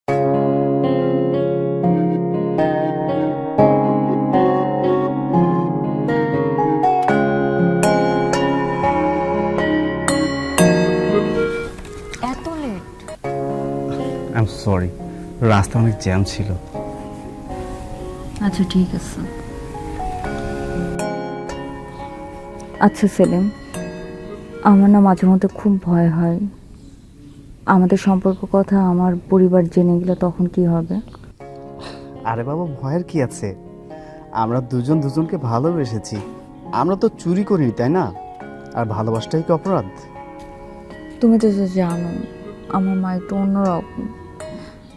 এত late? I am sorry, রাস্তা অনেক জ্যাম ছিল। আচ্ছা ঠিক আছে। আচ্ছা সেলিম, আমার না মাঝে মধ্যে খুব ভয় হয় আমাদের সম্পর্ক কথা আমার পরিবার জেনে গেলে তখন কি হবে। আরে বাবা, ভয়ের কি আছে? আমরা দুজন দুজনকে ভালোবেসেছি, আমরা তো চুরি করিনি, তাই না? আর ভালোবাসাটাই কি অপরাধ? তুমি তো জানো আমার মা একটু অন্যরকম।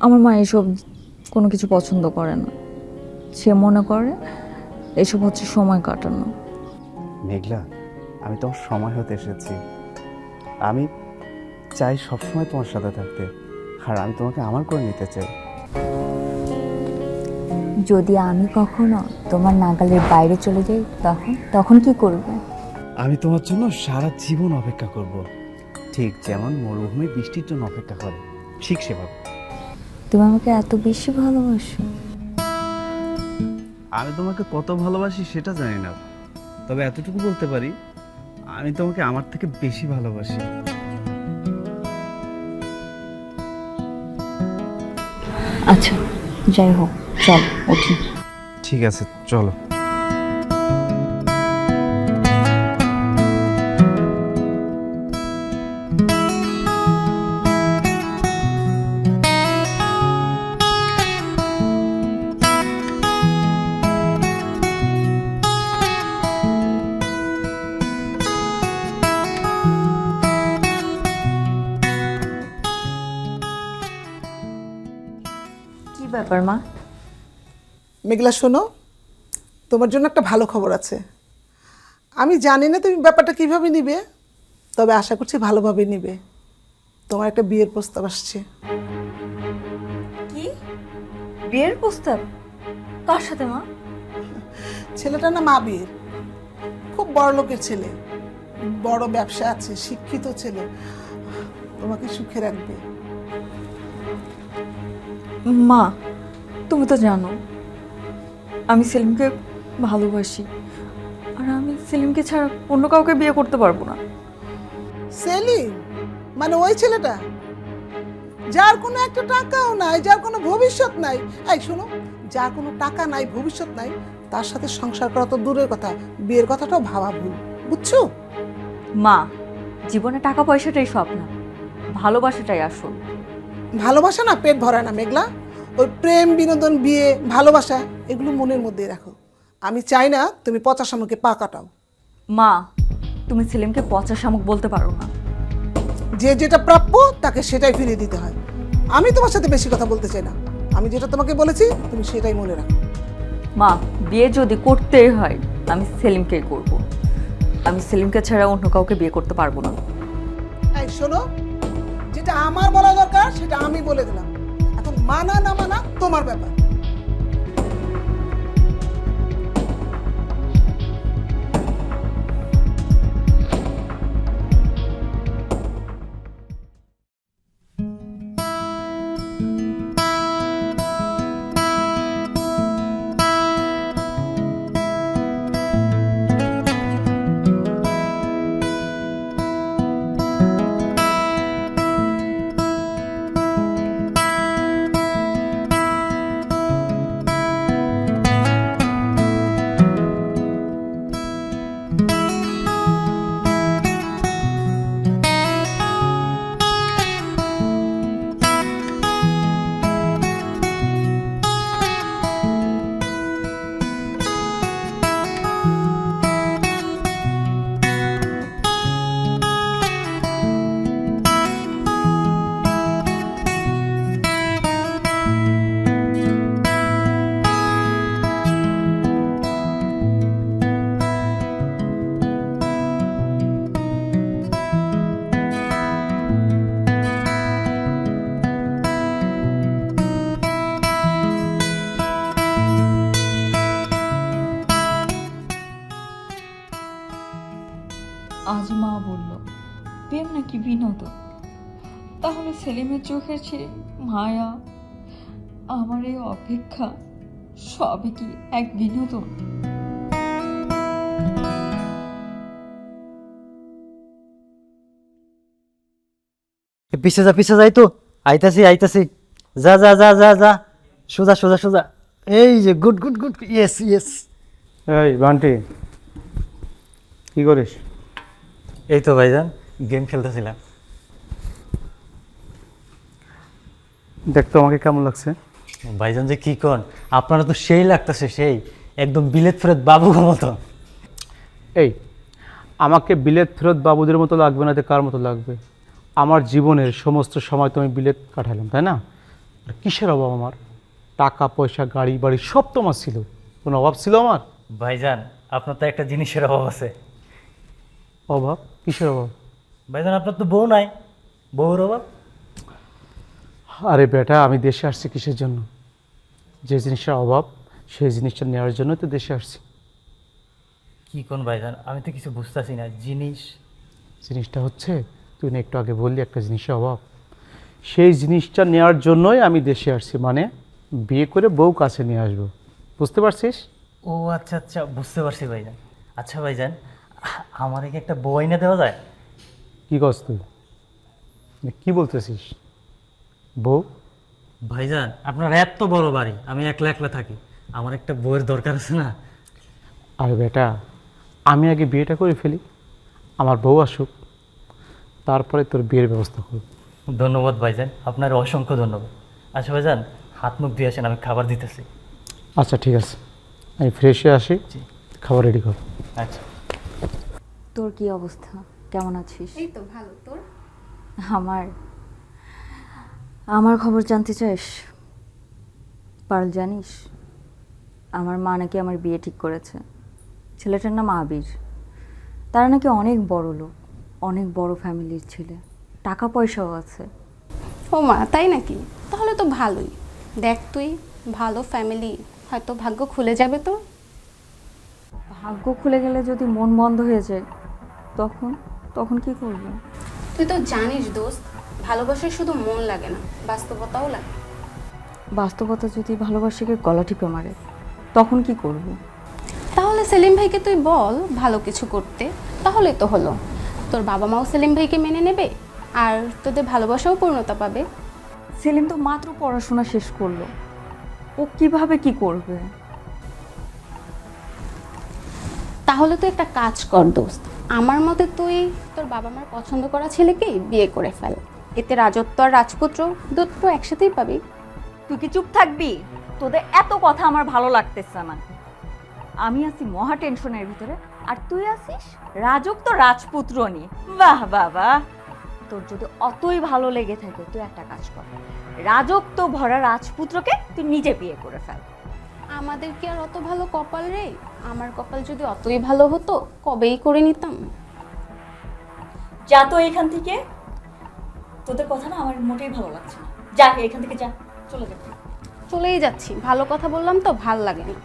আমার মা এসব কোনো কিছু পছন্দ করে না। সে মনে করে এসব হচ্ছে সময় কাটানো। মেঘলা, আমি তোমার সময় হতে এসেছি। আমি চাই সবসময় তোমার সাথে থাকতে, আর আমি তোমাকে আমার করে নিতে চাই। যদি আমি কখনো তোমার নাগালের বাইরে চলে যাই তখন তখন কি করবে? আমি তোমার জন্য সারা জীবন অপেক্ষা করব, ঠিক যেমন মরুভূমি বৃষ্টির জন্য অপেক্ষা করে, ঠিক সেভাবে। তুমি আমাকে এত বেশি ভালোবাসো? আমি তোমাকে কত ভালোবাসি সেটা জানি না, তবে এতটুকু বলতে পারি, আমি তোমাকে আমার থেকে বেশি ভালোবাসি। আচ্ছা যাই হোক, চল উঠি। ঠিক আছে, চলো। কি ব্যাপার মা? মেঘলা শোনো, তোমার জন্য একটা ভালো খবর আছে। আমি জানি না তুমি ব্যাপারটা কিভাবে নিবে, তবে আশা করছি ভালোভাবে নিবে। তোমার একটা বিয়ের প্রস্তাব আসছে। কি বিয়ের প্রস্তাব? কার সাথে মা? ছেলেটা না মা বিয়ের, খুব বড় লোকের ছেলে, বড় ব্যবসা আছে, শিক্ষিত ছেলে, তোমাকে সুখে রাখবে। মা তুমি তো জানো আমি সেলিমকে ভালোবাসি, আর আমি সেলিমকে ছাড়া অন্য কাউকে বিয়ে করতে পারবো না। সেলিম মানে ওই ছেলেটা যার কোনো একটা টাকাও নাই, যার কোনো ভবিষ্যৎ নাই। এই শোনো, যার কোনো টাকা নাই, ভবিষ্যৎ নাই, তার সাথে সংসার করা তো দূরের কথা, বিয়ের কথাটাও ভাবা ভুল, বুঝছো? মা জীবনে টাকা পয়সাটাই সব না, ভালোবাসাটাই আসল। ভালোবাসা না পেট ভরা না মেঘলা। ওই প্রেম, বিনোদন, বিয়ে, ভালোবাসা এগুলো মনের মধ্যে রাখো। আমি চাই না তুমি পচা শামুকে পা কাটাও। মা তুমি সেলিমকে পচা শামুক বলতে পারো না। যে যেটা প্রাপ্য তাকে সেটাই ফিরিয়ে দিতে হয়। আমি তোমার সাথে বেশি কথা বলতে চাই না, আমি যেটা তোমাকে বলেছি তুমি সেটাই মনে রাখো। মা বিয়ে যদি করতেই হয় আমি সেলিমকেই করব। আমি সেলিমকে ছাড়া অন্য কাউকে বিয়ে করতে পারবো না। এই শোনো, যেটা আমার বলা দরকার সেটা আমি বলে দিলাম, এখন মানা না মানা তোমার ব্যাপার। আজ মা বলল প্রেম নাকি বিনোদন, তাহলে সেলিমের চোখের সেই মায়া, আমার এই অপেক্ষা সবই কি এক বিনোদন? পিছে যাই তো, আইতাছি, যা যা যা যা যা, সোজা সোজা সোজা, এই যে good good good, yes yes. এই বান্টি, কি করিস? এই তো ভাইজান গেম খেলতেছিলাম। দেখ তো আমাকে কেমন লাগছে। ভাইজান যে কি কন, আপনারা তো সেই লাগতেছে, সেই একদম বিলেত ফেরত বাবু মতো। এই আমাকে বিলেত ফেরত বাবুদের মতো লাগবে না, তো কার মতো লাগবে? আমার জীবনের সমস্ত সময় তো আমি বিলেত কাটালাম, তাই না? আর কিসের অভাব আমার? টাকা পয়সা গাড়ি বাড়ি সব তো আমার ছিল, কোনো অভাব ছিল আমার? ভাইজান আপনার তো একটা জিনিসের অভাব আছে। অভাব? কিসের অভাব? ভাইজান আপনার তো বউ নাই, বউর অভাব। আরে বেটা, আমি দেশে আসছি কিসের জন্য? যে জিনিসটার অভাব সেই জিনিসটা নেওয়ার জন্য তো দেশে আসছি। কি কোন ভাইজান, আমি তো কিছু বুঝতেছি না। জিনিসটা হচ্ছে, তুই না একটু আগে বললি একটা জিনিসের অভাব, সেই জিনিসটা নেওয়ার জন্যই আমি দেশে আসছি, মানে বিয়ে করে বউ কাছে নিয়ে আসবো, বুঝতে পারছিস? ও আচ্ছা আচ্ছা, বুঝতে পারছি ভাইজান। আচ্ছা ভাইজান, আমার কি একটা বউ এনে দেওয়া যায়? কী করছ তুই? কি বলতেছিস? বউ? ভাইজান আপনার এত বড় বাড়ি, আমি একলা একলা থাকি, আমার একটা বউয়ের দরকার আছে না? আর বেটা, আমি আগে বিয়েটা করে ফেলি, আমার বউ আসুক, তারপরে তোর বিয়ের ব্যবস্থা করব। ধন্যবাদ ভাইজান, আপনার অসংখ্য ধন্যবাদ। আচ্ছা ভাইজান, হাত মুখ দিয়ে আসেন, আমি খাবার দিতেছি। আচ্ছা ঠিক আছে, আমি ফ্রেশ হয়ে আসি, খাবার রেডি কর। আচ্ছা। তোর কি অবস্থা, কেমন আছিস? এই তো ভালো। তোর? আমার আমার খবর জানতে চাস? পারল, জানিস আমার মা নাকি আমার বিয়ে ঠিক করেছে। ছেলেটার নাম আবির। তারা নাকি অনেক বড় লোক, অনেক বড় ফ্যামিলির ছেলে, টাকা পয়সাও আছে। ও মা, তাই নাকি? তাহলে তো ভালোই। দেখ তুই, ভালো ফ্যামিলি, হয়তো ভাগ্য খুলে যাবে তোর। ভাগ্য খুলে গেলে যদি মন বন্ধ হয়ে যায়, তখন তখন কি করবো? তুই তো জানিস দোস্ত, ভালোবাসায় শুধু মন লাগে না, বাস্তবতাও লাগে। বাস্তবতা যদি ভালোবাসাকে গলা টিপে মারে, তখন কি করব? তাহলে সেলিম ভাইকে তুই বল ভালো কিছু করতে, তাহলেই তো হলো। তোর বাবা মাও সেলিম ভাইকে মেনে নেবে, আর তোদের ভালোবাসাও পূর্ণতা পাবে। সেলিম তো মাত্র পড়াশোনা শেষ করলো, ও কিভাবে কি করবে? তাহলে তুই একটা কাজ কর দোস্ত, আমার মতে তুই তোর বাবা মার পছন্দ করা ছেলেকেই বিয়ে করে ফেল। এতে রাজত্ব আর রাজপুত্র দুটো একসাথেই পাবি। তুই কি চুপ থাকবি? তোদের এত কথা আমার ভালো লাগতেছে না। আমি আছি মহা টেনশনের ভিতরে, আর তুই আছিস রাজত্ব রাজপুত্র নিয়ে। বাহ বাবা, তোর যদি অতই ভালো লেগে থাকে, তুই একটা কাজ কর, রাজত্ব ভরা রাজপুত্রকে তুই নিজে বিয়ে করে ফেল। আমাদের কি আর অত ভালো কপাল রে? আমার কপাল যদি অতই ভালো হতো, কবেই করে নিতাম। যা তো এখান থেকে, তোদের কথা না আমার মোটেই ভালো লাগছে না। যা এখান থেকে, যা, চলে যা। চলেই যাচ্ছি, ভালো কথা বললাম তো, ভাল লাগে না।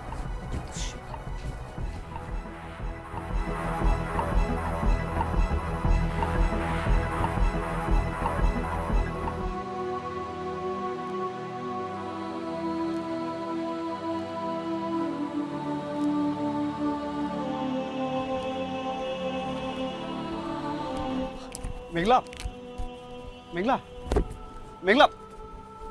মেঘলা, মেঘলা, মেঘলা,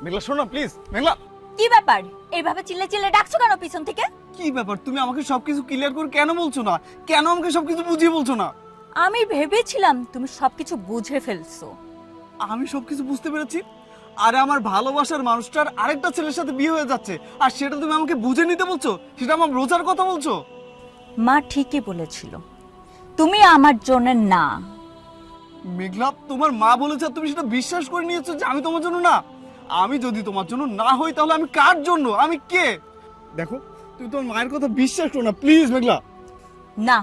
মেঘলা শোনো না প্লিজ। মেঘলা, কি ব্যাপার? এইভাবে চিল্লে চিল্লে ডাকছো কেন পিছন থেকে? কি ব্যাপার? তুমি আমাকে সবকিছু ক্লিয়ার করে কেন বলছো না? কেন আমাকে সবকিছু বুঝিয়ে বলছো না? আমি ভেবেছিলাম তুমি সবকিছু বুঝে ফেলছো। আমি সবকিছু বুঝতে পেরেছি। আরে আমার ভালোবাসার মানুষটার আরেকটা ছেলের সাথে বিয়ে হয়ে যাচ্ছে, আর সেটা তুমি আমাকে বুঝে নিতে বলছো? সেটা আমার বোঝার কথা বলছো? মা ঠিকই বলেছিল, তুমি আমার জন্য না। মেঘলা, তোমার মা বলেছে আর তুমি সেটা বিশ্বাস করে নিয়েছো যে আমি তোমার জন্য না? আমি যদি তোমার জন্য না হই, তাহলে আমি কার জন্য? আমি কে? দেখো, তুমি তোমার মায়ের কথা বিশ্বাস করো না প্লিজ। মেঘলা, না,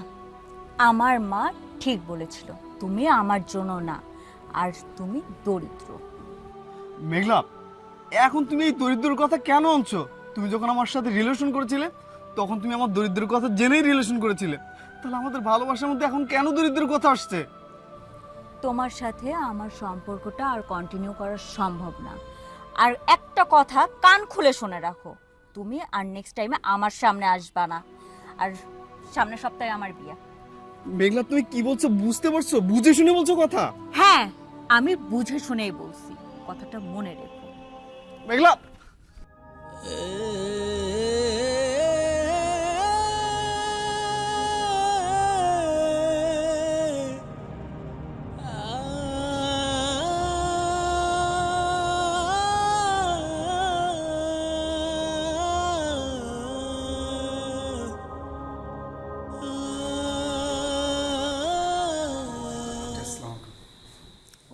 আমার মা ঠিক বলেছিল, তুমি আমার জন্য না, আর তুমি দরিদ্র। মেঘলা, এখন তুমি এই দরিদ্রের কথা কেন আনছো? তুমি যখন আমার সাথে রিলেশন করেছিলে, তখন তুমি আমার দরিদ্রের কথা জেনেই রিলেশন করেছিলে। তাহলে আমাদের ভালোবাসার মধ্যে এখন কেন দরিদ্রের কথা আসছে? তোমার সাথে আমার সম্পর্কটা আর কন্টিনিউ করা সম্ভব না। আর একটা কথা কান খুলে শুনে রাখো, তুমি আর নেক্সট টাইমে আমার সামনে আসবা না। আর সামনের সপ্তাহে আমার বিয়ে। মেঘলা তুমি কি বলছো বুঝতে পারছো? বুঝে শুনে বলছো কথা? হ্যাঁ, আমি বুঝে শুনেই বলছি, কথাটা মনে রেখো। মেঘলা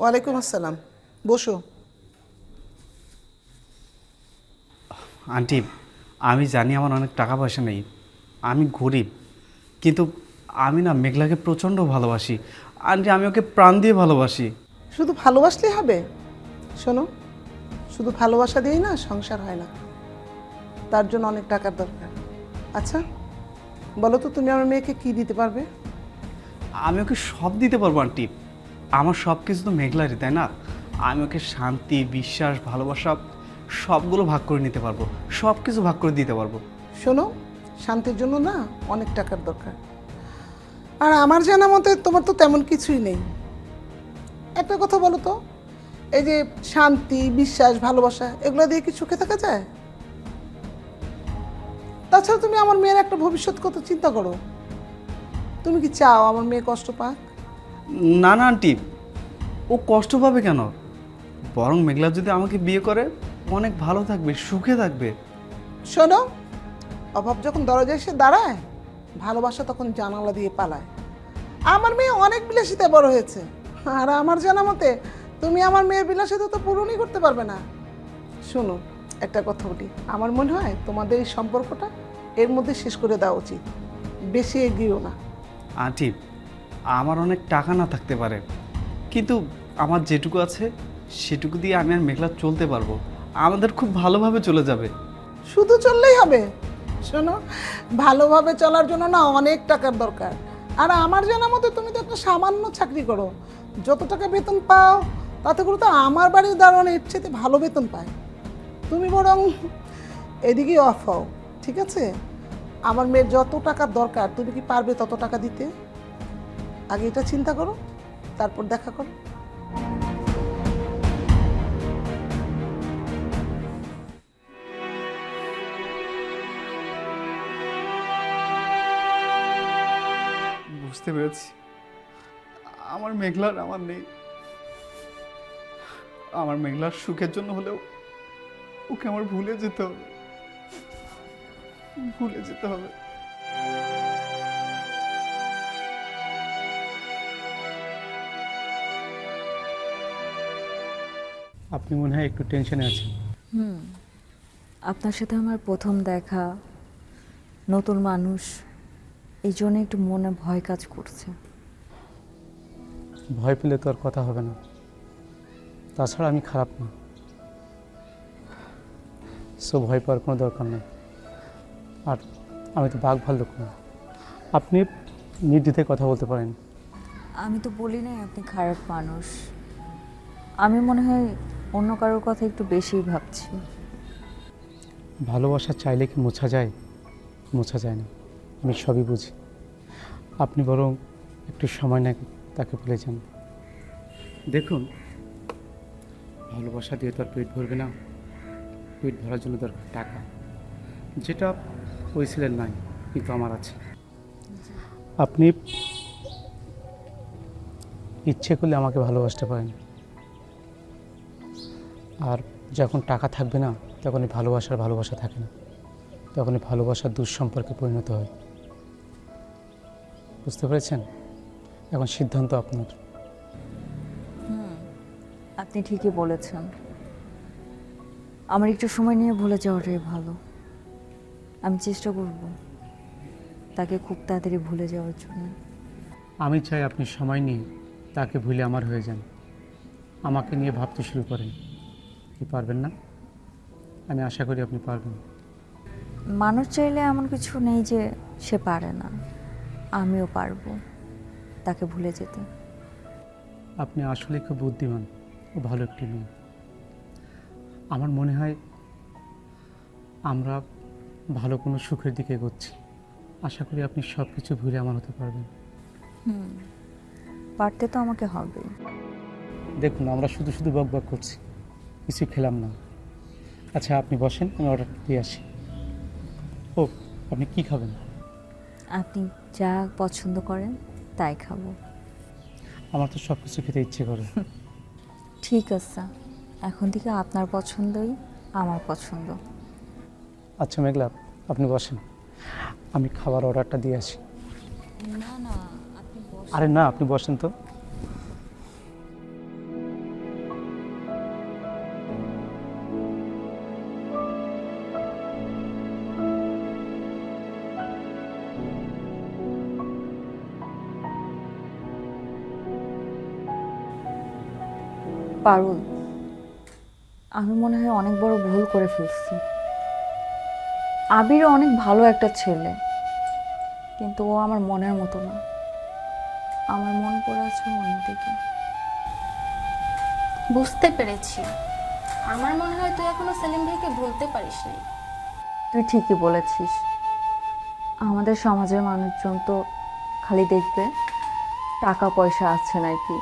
ওয়ালাইকুম আসসালাম, বসো। আন্টি, আমি জানি আমার অনেক টাকা পয়সা নেই, আমি গরিব, কিন্তু আমি না মেঘলাকে প্রচণ্ড ভালোবাসি। আন্টি, আমি ওকে প্রাণ দিয়ে ভালোবাসি। শুধু ভালোবাসলেই হবে? শোনো, শুধু ভালোবাসা দিয়েই না সংসার হয় না, তার জন্য অনেক টাকার দরকার। আচ্ছা বলো তো, তুমি আমার মেয়েকে কি দিতে পারবে? আমি ওকে সব দিতে পারবো আন্টি, আমার সব কিছু তো মেঘলারই, তাই না? আমি ওকে শান্তি, বিশ্বাস, ভালোবাসা সবগুলো ভাগ করে নিতে পারবো, সব কিছু ভাগ করে দিতে পারবো। শোনো, শান্তির জন্য না অনেক টাকার দরকার, আর আমার জানা মতে তোমার তো তেমন কিছুই নেই। একটা কথা বলো তো, এই যে শান্তি, বিশ্বাস, ভালোবাসা, এগুলো দিয়ে কি সুখে থাকা যায়? তাছাড়া তুমি আমার মেয়ের একটা ভবিষ্যৎ কথা চিন্তা করো। তুমি কি চাও আমার মেয়ে কষ্ট পাক? না না আন্টি, ও কষ্ট পাবে কেন? বরং মেঘলা যদি আমাকে বিয়ে করে অনেক ভালো থাকবে, সুখে থাকবে। শোনো, অভাব যখন দরজায় এসে দাঁড়ায়, ভালোবাসা তখন জানালা দিয়ে পালায়। আমার মেয়ে অনেক বিলাসিতায় বড় হয়েছে, আর আমার জানা মতে তুমি আমার মেয়ের বিলাসিতা তো পূরণই করতে পারবে না। শোনো, একটা কথা বলি, আমার মনে হয় তোমাদের এই সম্পর্কটা এর মধ্যে শেষ করে দেওয়া উচিত, বেশি এগিয়েও না। আন্টি, আমার অনেক টাকা না থাকতে পারে, কিন্তু আমার যেটুকু আছে সেটুকু দিয়ে আমি আর মেঘলা চলতে পারবো, আমাদের খুব ভালোভাবে চলে যাবে। শুধু চললেই হবে? শোনো, ভালোভাবে চলার জন্য না অনেক টাকার দরকার, আর আমার জানা মতে তুমি তো একটা সামান্য চাকরি করো, যত টাকা বেতন পাও তাতে করে তো আমার বাড়ির দারোয়ান এর চেয়ে ভালো বেতন পায়। তুমি বরং এদিকেই অফ হও, ঠিক আছে? আমার মেয়ের যত টাকার দরকার তুমি কি পারবে তত টাকা দিতে? আগে এটা চিন্তা করো, তারপর দেখা করো। বুঝতে পেরেছি, আমার মেঘলার আমার নেই। আমার মেঘলার সুখের জন্য হলেও ওকে আমার ভুলে যেতে হবে, ভুলে যেতে হবে। আপনি মনে হয় একটু টেনশনে আছেন। আপনার সাথে আমার প্রথম দেখা, নতুন মানুষ, এই জন্য একটু মনে ভয় কাজ করছে। ভয় পেলে তো আর কথা হবে না, তাছাড়া আমি খারাপ না, সো ভয় পাওয়ার কোনো দরকার নেই। আর আমি তো বাঘ ভাল্লুক না, আপনি নির্দ্বিধায় কথা বলতে পারেন। আমি তো বলি নাই আপনি খারাপ মানুষ, আমি মনে হয় অন্য কারোর কথা একটু বেশিই ভাবছি। ভালোবাসা চাইলে কি মোছা যায়? মোছা যায় না, আমি সবই বুঝি। আপনি বরং একটু সময় না তাকে ভুলে যান। দেখুন, ভালোবাসা দিয়ে তো আর পেট ভরবে না, পেট ভরার জন্য দরকার টাকা, যেটা ওই ছেলের নাই কিন্তু আমার আছে। আপনি ইচ্ছে করলে আমাকে ভালোবাসতে পারেন, আর যখন টাকা থাকবে না তখনই ভালোবাসা থাকে না, তখনই ভালোবাসার দুঃসম্পর্কে পরিণত হয়। বুঝতে পেরেছেন? এখন সিদ্ধান্ত আপনার। আপনি ঠিকই বলেছেন, আমার একটু সময় নিয়ে ভুলে যাওয়াটাই ভালো। আমি চেষ্টা করব তাকে খুব তাড়াতাড়ি ভুলে যাওয়ার জন্য। আমি চাই আপনি সময় নিয়ে তাকে ভুলে আমার হয়ে যান, আমাকে নিয়ে ভাবতে শুরু করেন। কি পারবেন না? আমি আশা করি আপনি পারবেন। মানুষ চাইলে এমন কিছু নেই যে সে পারে না, আমিও পারবো তাকে ভুলে যেতে। আপনি আসলে খুব বুদ্ধিমান ও ভালো একটি মেয়ে। আমার মনে হয় আমরা ভালো কোনো সুখের দিকে এগোচ্ছি। আশা করি আপনি সব কিছু ভুলে আমার হতে পারবেন। পারতে তো আমাকে হবে। দেখুন, আমরা শুধু শুধু বকবক করছি, কিছু খেলাম না। আচ্ছা, আপনি বসেন, আমি অর্ডার দিয়ে আসি। ও, আপনি কি খাবেন? আপনি যা পছন্দ করেন তাই খাবো। আমার তো সব কিছু খেতে ইচ্ছে করে। ঠিক আছে, এখন থেকে আপনার পছন্দই আমার পছন্দ। আচ্ছা মেঘলা, আপনি বসেন, আমি খাবার অর্ডারটা দিয়ে আসি। না না, আপনি আরে না, আপনি বসেন তো। পারুল, আমি মনে হয় অনেক বড় ভুল করে ফেলছি। আবির অনেক ভালো একটা ছেলে, কিন্তু ও আমার মনের মতো না। আমার মন পড়ে আছে অন্যদিকে। বুঝতে পেরেছি। আমার মনে হয় তুই এখনো সেলিম ভাইকে ভুলতে পারিস নাই। তুই ঠিকই বলেছিস। আমাদের সমাজের মানুষজন তো খালি দেখবে টাকা পয়সা আছে নাকি,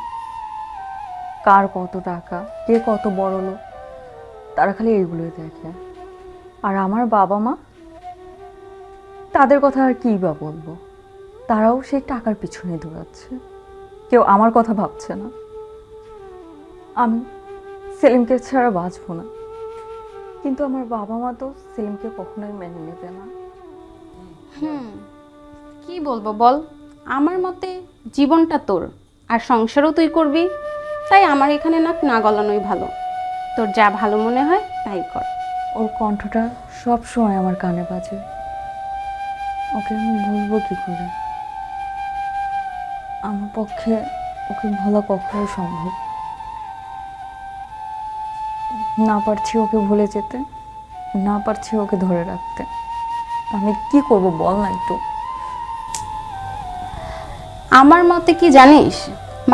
কার কত টাকা, কে কত বড় লোক, তারা খালি এইগুলোই দেখে। আর আমার বাবা মা, তাদের কথা আর কী বা বলবো, তারাও সেই টাকার পিছনে দৌড়াচ্ছে, কেউ আমার কথা ভাবছে না। আমি সেলিমকে ছাড়া বাঁচবো না, কিন্তু আমার বাবা মা তো সেলিমকে কখনোই মেনে নেবে না। কি বলবো বল, আমার মতে জীবনটা তোর, আর সংসারও তুই করবি, তাই আমার এখানে নাক না গলানোই ভালো। তোর যা ভালো মনে হয় তাই কর। ওর কণ্ঠটা সব সময় আমার কানে বাজে, ওকে আমি বলবো কি করে? আমার পক্ষে ওকে ভোলা কখনো সম্ভব না। পারছি ওকে ভুলে যেতে, না পারছি ওকে ধরে রাখতে। আমি কি করব বল না একটু। আমার মতে কি জানিস,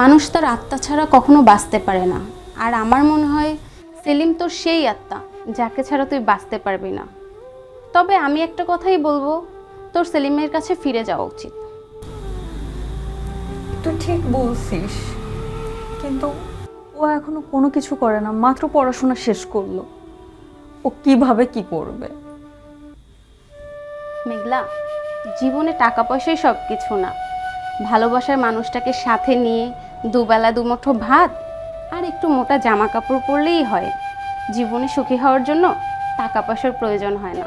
মানুষ তার আত্মা ছাড়া কখনো বাঁচতে পারে না। আর আমার মনে হয় সেলিম তোর সেই আত্মা যাকে ছাড়া তুই বাঁচতে পারবি না। তবে আমি একটা কথাই বলবো, তোর সেলিমের কাছে ফিরে যাওয়া উচিত। তুই ঠিক বলছিস, কিন্তু ও এখনো কোনো কিছু করে না, মাত্র পড়াশোনা শেষ করলো। ও কিভাবে কি করবে? মেঘলা, জীবনে টাকা পয়সাই সব কিছু না। ভালোবাসার মানুষটাকে সাথে নিয়ে দুবেলা দুমুঠো ভাত আর একটু মোটা জামা কাপড় পরলেই হয়। জীবনে সুখী হওয়ার জন্য টাকা পয়সার প্রয়োজন হয় না।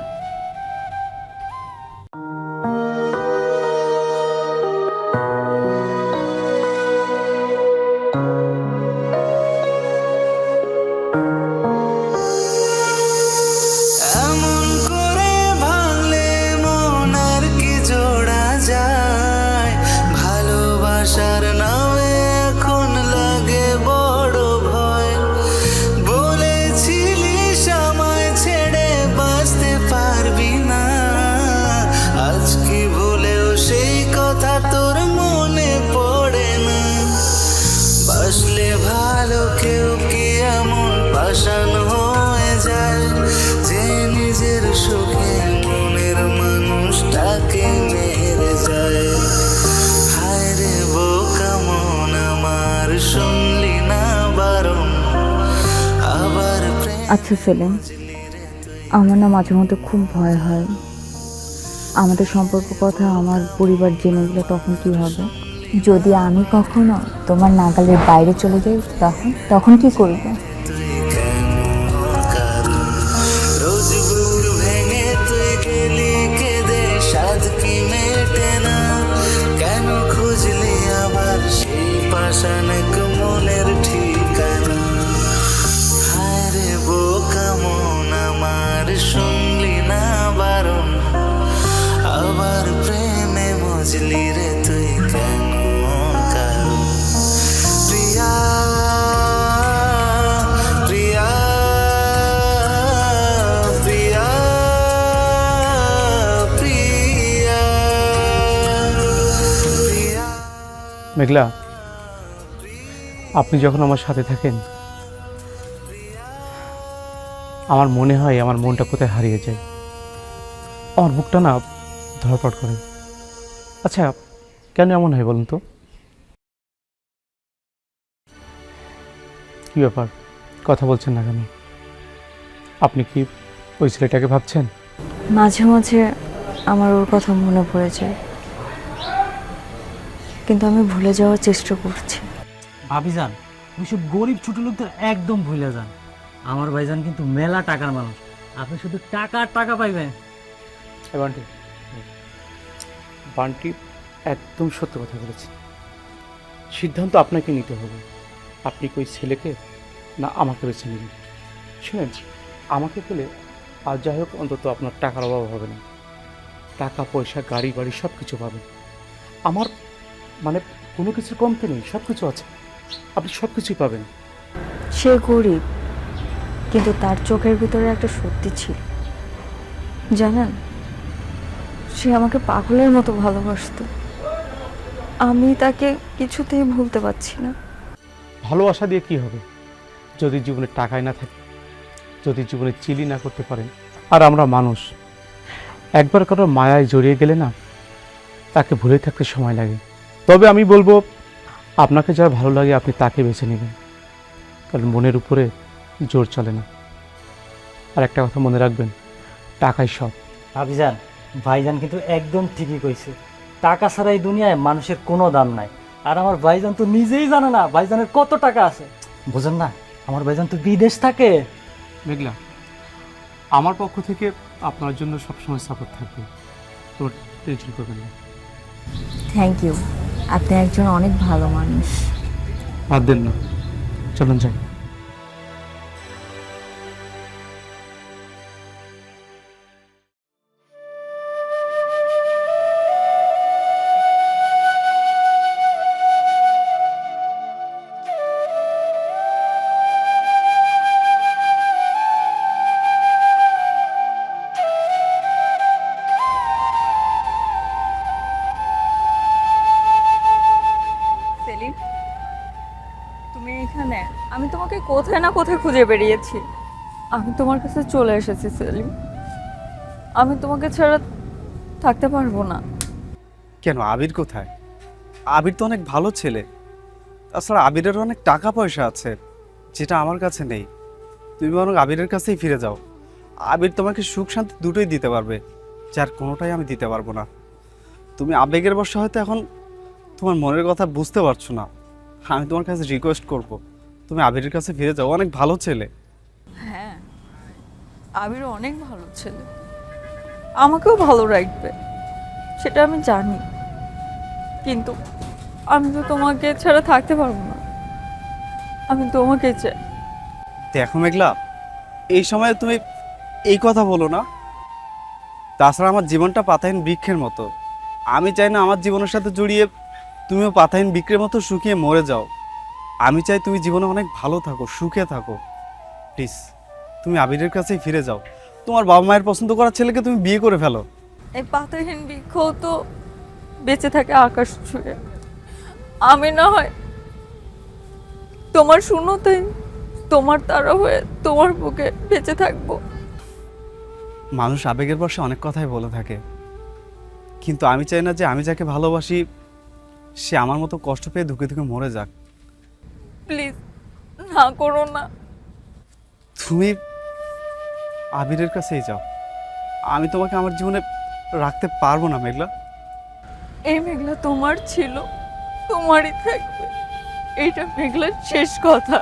এমন করে ভাঙলে মন আর কি জোড়া যায়, ভালোবাসার নামে এখন লাগে বড় ভয়। বলেছিলিস আমায় ছেড়ে বাঁচতে পারবি না, আজ কি ভুলেও সেই কথা তোর মনে পড়ে না? বাসলে ভালো কেউ কি এমন পাষাণ হয়ে যায়, যে নিজের সুখে মনের মানুষটাকে মেরে যায়? হায় রে বোকা মন আমার, শুনলি না বারণ, আবার প্রেম আচ্ছা সেলিম, আমার না মাঝে মধ্যে খুব ভয় হয় আমাদের সম্পর্ক কথা আমার পরিবার জেনে গেলে তখন কি হবে? যদি আমি কখনো তোমার নাগালের বাইরে চলে যাই, তখন কি করবে? তুই কেন কারণ রোজ বুক ভেঙে তুই গেলি কেঁদে, সাধ কি মেটে না? কেন খুঁজলি আবার সেই পাষাণ মনের ঠিকানা? হায় রে বোকা মন আমার, শুনলি না বারণ, আবার প্রেমে মজলি রে তুই কেন কারণ? প্রিয়া প্রিয়া প্রিয়া প্রিয়া প্রিয়া। মেঘলা, আপনি যখন আমার সাথে থাকেন আমার মনে হয় আমার মনটা কোথায় হারিয়ে যায়, আমার বুকটা না ধড়পড় করে। আচ্ছা, কেন এমন হয় বলুন তো? কী ব্যাপার, কথা বলছেন না কেন? আপনি কি ওই ছেলেটাকে ভাবছেন? মাঝে মাঝে আমার ওর কথা মনে পড়ে যায়, কিন্তু আমি ভুলে যাওয়ার চেষ্টা করছি। ভাবিজান, ওইসব গরিব ছোট লোকদের একদম ভুলে যান। আমার ভাইজান কিন্তু মেলা টাকার মানুষ, আপনি শুধু টাকা আর টাকা পাইবেন। বান্টি, বান্টি একদম সত্য কথা বলেছে। সিদ্ধান্ত আপনাকে নিতে হবে, আপনি কি ওই ছেলেকে না আমাকে বেছে নেবেন। শুনেন, আমাকে পেলে আর যাই হোক অন্তত আপনার টাকার অভাব হবে না, টাকা পয়সা গাড়ি বাড়ি সব কিছু পাবেন। আমার মানে কোনো কিছুর কমতি নেই, সব কিছু আছে, আপনি সব কিছুই পাবেন। সে গরিব, কিন্তু তার চোখের ভিতরে একটা সত্যি ছিল। জানেন, সে আমাকে পাগলের মতো ভালোবাসতো। আমি তাকে কিছুতেই ভুলতে পারছি না। ভালোবাসা দিয়ে কি হবে যদি জীবনে টাকাই না থাকে, যদি জীবনে চিলি না করতে পারেন? আর আমরা মানুষ, একবার কারো মায়ায় জড়িয়ে গেলে না তাকে ভুলে থাকতে সময় লাগে। তবে আমি বলবো, আপনাকে যার ভালো লাগে আপনি তাকে বেছে নেবেন, কারণ মনের উপরে জোর চলে না। আর একটা কথা মনে রাখবেন, টাকাই সব। ভাবিজান, ভাইজান কিন্তু একদম ঠিকই কইছে। টাকা ছাড়া এই দুনিয়ায় মানুষের কোনো দাম নাই। আর আমার ভাইজান তো নিজেই জানে না ভাইজানের কত টাকা আছে। বুঝেন না, আমার ভাইজান তো বিদেশ থাকে। মেঘলা, আমার পক্ষ থেকে আপনার জন্য সবসময় সাপোর্ট থাকবে, তো টেনশন করবেন না। থ্যাংক ইউ, আপনি একজন অনেক ভালো মানুষ। বাদ দেন না, চলুন যাই। সেলিম, তুমি এখানে? আমি তোমাকে কোথায় না কোথায় খুঁজে বেরিয়েছি। আমি তোমার কাছে চলে এসেছি সেলিম। আমি তোমাকে ছাড়া থাকতে পারবো না। কেন, আবির কোথায়? আবির তো অনেক ভালো ছেলে, তাছাড়া আবিরের অনেক টাকা পয়সা আছে যেটা আমার কাছে নেই। তুমি বরং আবিরের কাছেই ফিরে যাও। আবির তোমাকে সুখ শান্তি দুটোই দিতে পারবে, যার কোনোটাই আমি দিতে পারবো না। তুমি আবেগের বশে হয়তো এখন তোমার মনের কথা বুঝতে পারছো না। আমি তোমার কাছে রিকোয়েস্ট করব, তুমি আবিরের কাছে ফিরে যাও, অনেক ভালো ছেলে। হ্যাঁ, আবির অনেক ভালো ছেলে, আমাকেও ভালো রাখবে, সেটা আমি জানি। কিন্তু আমি তো তোমাকে ছাড়া থাকতে পারবো না। আমি তোমাকে চাই। দেখো মেঘলা, এই সময় তুমি এই কথা বলো না। তাছাড়া আমার জীবনটা পাতাহীন বৃক্ষের মতো। আমি চাই না আমার জীবনের সাথে জড়িয়ে তুমিও পাতাহীন বৃক্ষের মতো শুকিয়ে মরে যাও। আমি চাই তুমি জীবনে অনেক ভালো থাকো, সুখে থাকো। প্লিজ তুমি আবিরের কাছেই ফিরে যাও। তোমার বাবা মায়ের পছন্দ করা ছেলেকে তুমি বিয়ে করে ফেলো। এই পাতাহীন বৃক্ষ তো বেঁচে থাকে আকাশ ছুঁয়ে। আমি না হয় তোমার শূন্যতাই তোমার তারা হয়ে তোমার বুকে বেঁচে থাকবো। মানুষ আবেগের বশে অনেক কথাই বলে থাকে, কিন্তু আমি চাই না যে আমি যাকে ভালোবাসি সে আমার মতো কষ্ট পেয়ে ধুকে ধুকে মরে যাক। প্লিজ না করো না। তুমি আবিরের কাছেই যাও। আমি তোমাকে আমার জীবনে রাখতে পারবো না মেঘলা। এই মেঘলা তোমার ছিল, তোমারই থাকবে। এইটা মেঘলার শেষ কথা।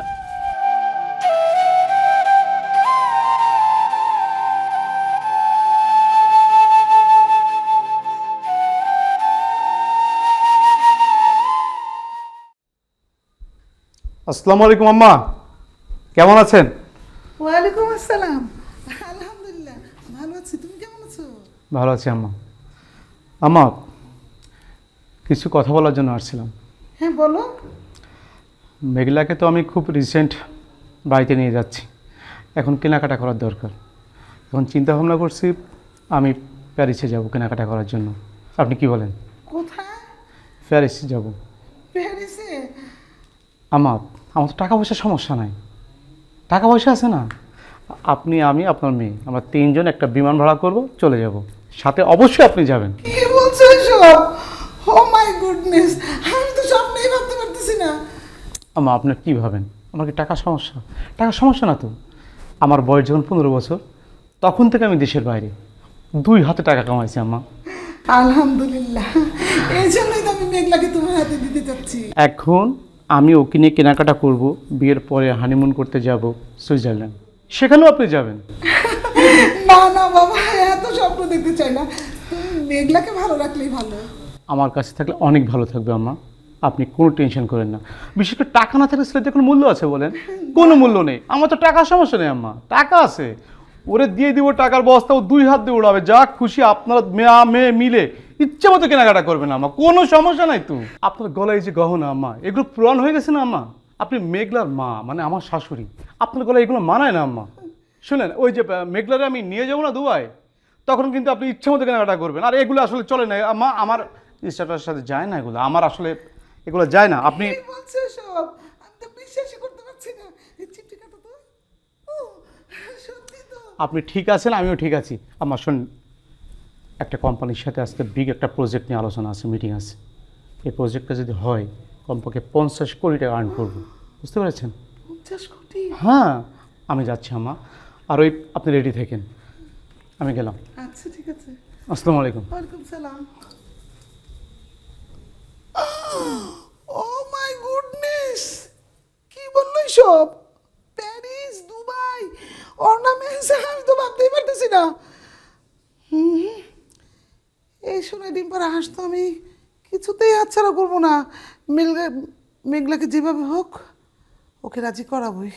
আসসালামু আলাইকুম আম্মা, কেমন আছেন? ওয়ালাইকুম আসসালাম। আলহামদুলিল্লাহ ভালো আছি, তুমি কেমন আছো? ভালো আছি আম্মা। আম্মা, কিছু কথা বলার জন্য আসছিলাম। হ্যাঁ বলো। মেঘলাকে তো আমি খুব রিসেন্ট বাড়িতে নিয়ে যাচ্ছি, এখন কেনাকাটা করার দরকার। এখন চিন্তা ভাবনা করছি আমি প্যারিসে যাব কেনাকাটা করার জন্য। আপনি কি বলেন? কোথায়? প্যারিসে যাব। প্যারিসে? আমার তো টাকা পয়সার সমস্যা নাই, টাকা পয়সা আছে না। আপনি, আমি, আপনার মেয়ে, আমরা তিনজন একটা বিমান ভাড়া করব, চলে যাব। সাথে অবশ্যই আপনি যাবেন। কি বলছো এসব? ও মাই গুডনেস, আমি তো স্বপ্নেই ভাবতে পারতেছি না। আম্মা, আপনার কী ভাবেন? আমার কি টাকা সমস্যা? টাকা সমস্যা না তো। আমার বয়স যখন 15 বছর, তখন থেকে আমি দেশের বাইরে 2 হাতে টাকা কামাইছি আম্মা। আলহামদুলিল্লাহ, এই জন্যই তো আমি মেঘলাকে তোমার হাতে দিতে চাচ্ছি। এখন আমি ওকে নিয়ে কেনাকাটা করব, বিয়ের পরে হানিমুন করতে যাব সুইজারল্যান্ড, সেখানেও আপনি যাবেন। না না বাবা, এত স্বপ্ন দেখতে চাই না, তুমি মেঘলাকে ভালো রাখলেই ভালো। আমার কাছে থাকলে অনেক ভালো থাকবে আম্মা, আপনি কোনো টেনশন করেন না। বিশেষ করে টাকা না থাকলে ছেলেদের কোনো মূল্য আছে বলেন? কোনো মূল্য নেই। আমার তো টাকার সমস্যা নেই আম্মা, টাকা আছে, ওরে দিয়ে দিব টাকার বস্তা, ও 2 হাত দিয়ে উড়াবে, যা খুশি আপনারা মেয়ে মিলে ইচ্ছে মতো কেনাকাটা করবেন আম্মা, কোনো সমস্যা নাই তো। আপনার গলায় যে গহনা আম্মা, এগুলো পুরান হয়ে গেছে না আম্মা? আপনি মেঘলার মা, মানে আমার শাশুড়ি, আপনার গলায় এগুলো মানায় না আম্মা। শুনেন, ওই যে মেঘলারে আমি নিয়ে যাবো না দুবাই, তখন কিন্তু আপনি ইচ্ছে মতো কেনাকাটা করবেন। আর এগুলো আসলে চলে না আম্মা, আমার স্ট্যাটাসের সাথে যায় না এগুলো, আমার আসলে এগুলো যায় না। আপনি কি বলছো এসব? আমি তো বিশ্বাসই করতে পারছি না। এই চিঠিটা তো ও সত্যি তো। আপনি ঠিক আছেন, আমিও ঠিক আছি আম্মা। শুনুন, একটা কোম্পানির সাথে আজকে বিগ একটা প্রজেক্ট নিয়ে আলোচনা আছে, মিটিং আছে। এই প্রজেক্টটা যদি হয়, কমপক্ষে 50 কোটি টাকা আর্ন করবো, বুঝতে পেরেছেন? 50 কোটি? হ্যাঁ, আমি যাচ্ছি আম্মা। আর ওই আপনি রেডি থাকেন, আমি গেলাম। আচ্ছা ঠিক আছে। আসসালামু আলাইকুম। ওয়ালাইকুম সালাম। ও মাই গুডনেস, কি বললো সব? প্যারিস, দুবাই, অর্নামেন্টস, আমি তো ভাবতেই পারতেছি না। এই শুনে ডিম্পার হাসতো, আমি কিছুতেই হাতছাড়া করবো না। মেঘলাকে যেভাবে হোক ওকে রাজি করাবই।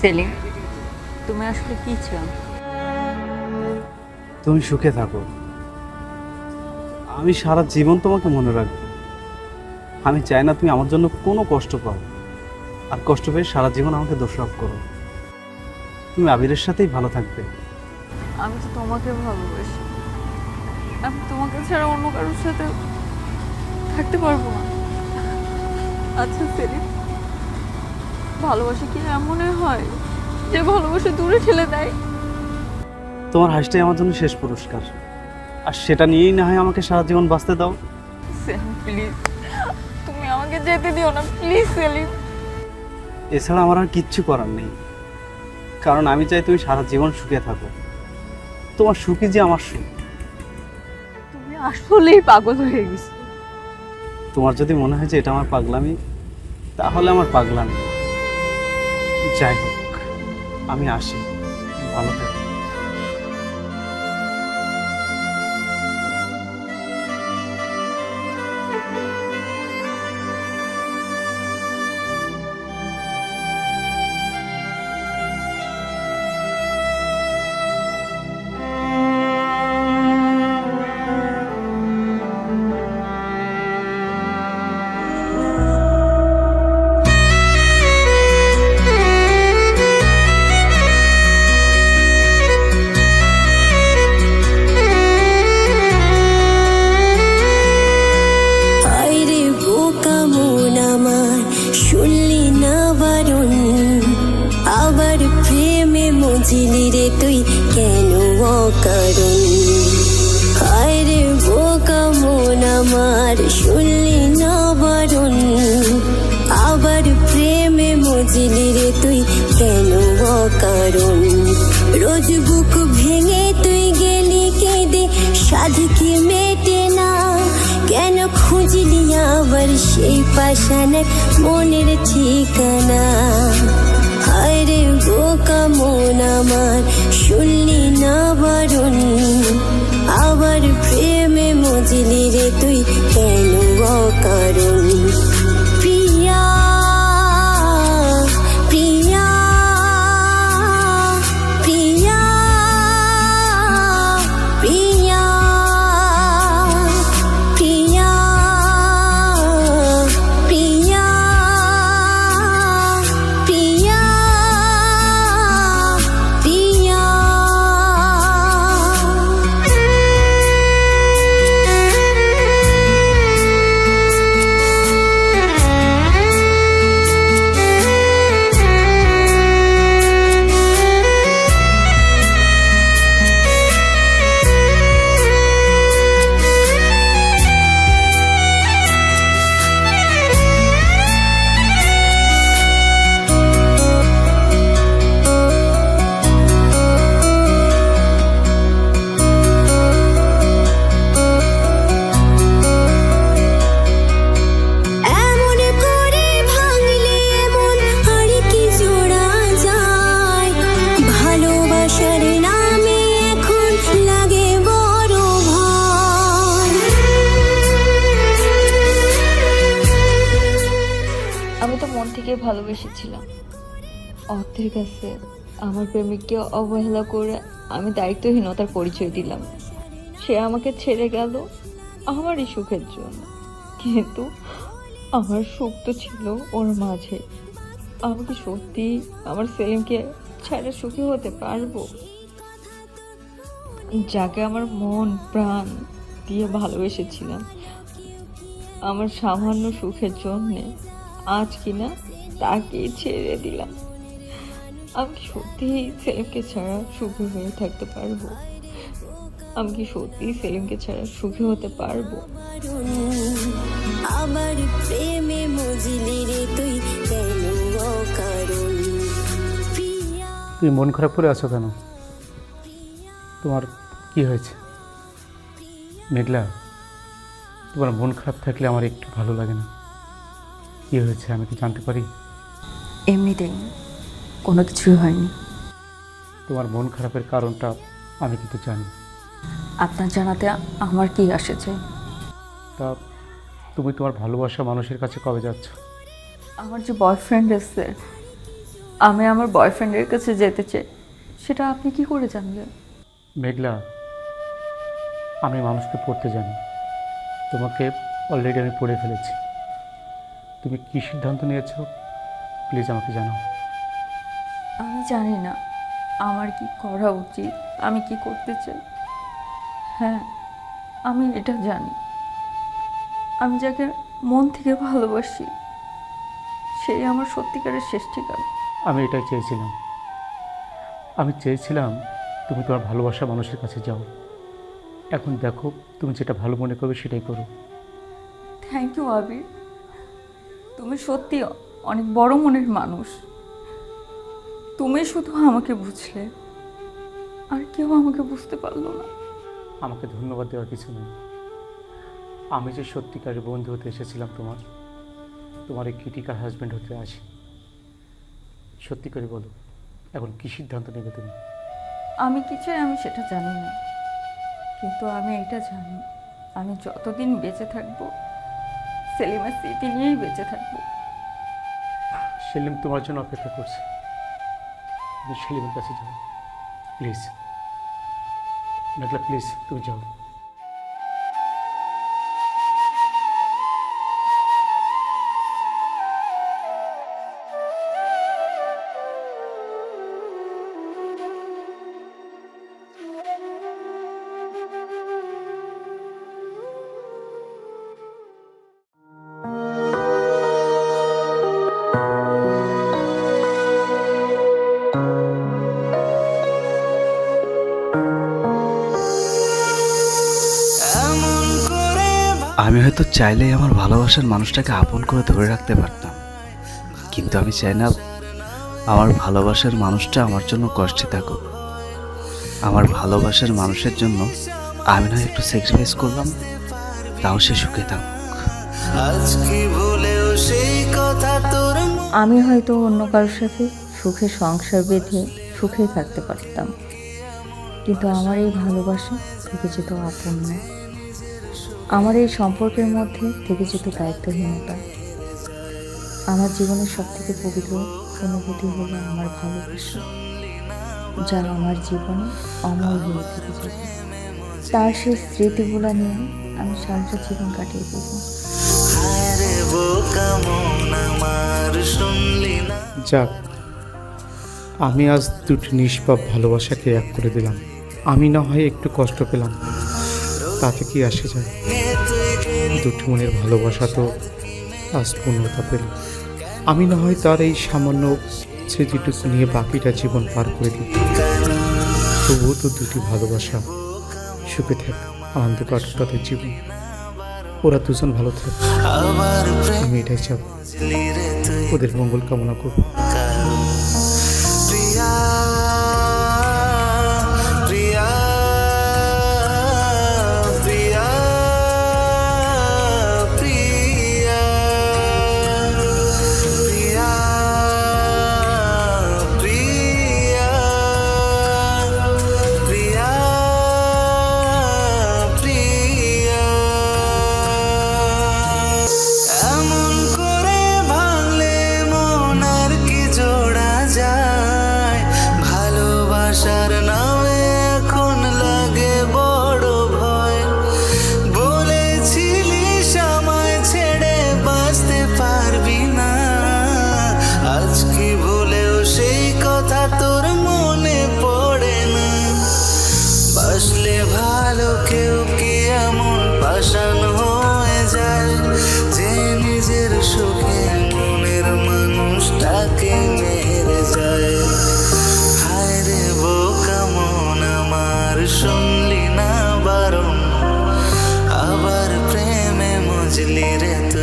সেলিম, তুমি আসলে কি চাও? তুমি সুখে থাকো, আমি সারা জীবন তোমাকে মনে রাখবো। আমি চাই না তুমি আমার জন্য কোনো কষ্ট পাও, আর কষ্ট পেয়ে সারা জীবন আমাকে দোষারোপ করো। তুমি আবিরের সাথেই ভালো থাকবে। আমি তো তোমাকে ভালোবাসি, আমি তোমাকে ছাড়া অন্য কারোর সাথে থাকতে পারবো না। আচ্ছা সেলিম, ভালোবাসা কি এমনই হয় যে ভালোবাসা দূরে ঠেলে দেয়? তোমার হাসিটাই আমার জন্য শেষ পুরস্কার, আর সেটা নিয়েই না হয় আমাকে সারা জীবন বাঁচতে দাও। সেলিম প্লিজ, তুমি আমাকে যেতে দিও না প্লিজ সেলিম। এছাড়া আমার আর কিচ্ছু করার নেই, কারণ আমি চাই তুমি সারা জীবন সুখে থাকো। তোমার সুখই যে আমার সুখ। তুমি আসলেই পাগল হয়ে গেছো। তোমার যদি মনে হয় যে এটা আমার পাগলামি, তাহলে আমার পাগলামি। যাই হোক, আমি আসি, ভালো থাকো। আইরে বোকা মন আমার, শুনলি না বারণ, আবার প্রেমে মজিলি রে তুই কেন অকারণ। আইরে বোকা মন আমার, শুনলি না বারণ, আবার প্রেমে মজিলি রে তুই কেন অকারণ। রোজ বুক ভেঙে তুই গেলি কেঁদে, সাধ কি মেটে না, কেন খুঁজলি আবার সেই পাষাণে মনের ঠিকানা। হায়রে বোকা মন আমার, শুনলি না বারণ, আবার প্রেমে মজলি রে তুই কেন অকারণ। প্রিয়া প্রিয়া প্রিয়া প্রিয়া প্রিয়া আমি তো মন থেকে ভালোবেসেছিলাম। অর্থের কাছে আমার প্রেমিককে অবহেলা করে আমি দায়িত্বহীনতার পরিচয় দিলাম। সে আমাকে ছেড়ে গেল আমারই সুখের জন্য, কিন্তু আমার সুখ তো ছিল ওর মাঝে। আমি কি সত্যি আমার সেলিমকে ছাড়া সুখী হতে পারবো? যাকে আমার মন প্রাণ দিয়ে ভালোবেসেছিলাম আমার সামান্য সুখের জন্যে, আজ কিনা তাকে ছেড়ে দিলাম। আমি কি সত্যিই সেলিমকে ছাড়া সুখী হয়ে থাকতে পারবো? আমি কি সত্যিই সেলিমকে ছাড়া সুখী হতে পারবো? আবার প্রেমে মজলি রে তুই কেন অকারণ প্রিয়া তুমি মন খারাপ করে আছো কেন? তোমার কি হয়েছে? মেঘলা, তোমার মন খারাপ থাকলে আমার একটু ভালো লাগে না। কি হয়েছে আমি কি জানতে পারি? এমনিতেই কোনো কিছুই হয়নি। তোমার মন খারাপের কারণটা আমি কিন্তু জানি। আপনার জানাতে আমার কি আসেছে? তা তুমি তোমার ভালোবাসা মানুষের কাছে কবে যাচ্ছ? আমার যে বয়ফ্রেন্ড আছে, আমি আমার বয়ফ্রেন্ডের কাছে যেতে চাই, সেটা আপনি কি করে জানলেন? মেঘলা, আমি মানুষকে পড়তে জানি। তোমাকে অলরেডি আমি পড়ে ফেলেছি। তুমি কী সিদ্ধান্ত নিয়েছ প্লিজ আমাকে জানাও। আমি জানি না আমার কি করা উচিত, আমি কি করতে চাই। হ্যাঁ, আমি এটা জানি, আমি যাকে মন থেকে ভালোবাসি সেই আমার সত্যিকারের শেষ ঠিকানা। আমি এটাই চেয়েছিলাম। আমি চেয়েছিলাম তুমি তোমার ভালোবাসা মানুষের কাছে যাও। এখন দেখো, তুমি যেটা ভালো মনে করবে সেটাই করো। থ্যাংক ইউ আবির, তুমি সত্যি অনেক বড় মনের মানুষ। তুমি শুধু আমাকে বুঝলে, আর কেউ আমাকে বুঝতে পারলো না। আমাকে ধন্যবাদ দেওয়ার কিছু নেই। আমি যে সত্যিকারের বন্ধু হতে এসেছিলাম তোমার এই ক্রিটিক্যাল হাজব্যান্ড হতে আসি। সত্যি করে বলো, এখন কী সিদ্ধান্ত নেবে তুমি? আমি কি চাই আমি সেটা জানি না, কিন্তু আমি এটা জানি, আমি যতদিন বেঁচে থাকবো সেলিমের স্মৃতি নিয়েই বেঁচে থাকবো। সেলিম তোমার জন্য অপেক্ষা করছে। তুমি সেলিমের কাছে যাও প্লিজ। মেঘলা প্লিজ তুমি যাও। আমি হয়তো চাইলেই আমার ভালোবাসার মানুষটাকে আপন করে ধরে রাখতে পারতাম, কিন্তু আমি চাই না আমার ভালোবাসার মানুষটা আমার জন্য কষ্টে থাকুক। আমার ভালোবাসার মানুষের জন্য আমি না একটু স্যাক্রিফাইস করলাম, তাও সে সুখে থাকুক। আজ কি ভুলেও সেই কথা তোর আমি হয়তো অন্য কারোর সাথে সুখে সংসার বেঁধে সুখে থাকতে পারতাম, কিন্তু আমার এই ভালোবাসা থেকে যেত আপন না। আমার এই সম্পর্কের মধ্যে থেকে যেত দায়িত্বহীনতা। আমার জীবনের সবথেকে পবিত্র অনুভূতি হলো আমার ভালোবাসা, যা আমার জীবনে অমর হয়ে থেকে যাবে। তার সেই স্মৃতিগুলো নিয়ে আমি সারাটা জীবন কাটিয়ে দেব। রে বোকা মন আমার শুনলি না। যাক, আমি আজ দুটি নিষ্পাপ ভালোবাসাকে এক করে দিলাম। আমি না হয় একটু কষ্ট পেলাম, তাতে কি আসে যায়? দুটি মনের ভালোবাসা তো আজ পূর্ণতা পেল। আমি না হয় তার এই সামান্য স্মৃতিটুকু নিয়ে বাকিটা জীবন পার করে দিই। তবুও তো দুটি ভালোবাসা সুখে থাক, আনন্দ কাটুক তাদের জীবন। ওরা দুজন ভালো থাক, আমি এটাই চাব। ওদের মঙ্গল কামনা করব। প্রিয়া প্রিয়া প্রিয়া প্রিয়া প্রিয়া প্রিয়া প্রিয়া প্রিয়া এমন করে ভাঙলে বুঝলি রে তুই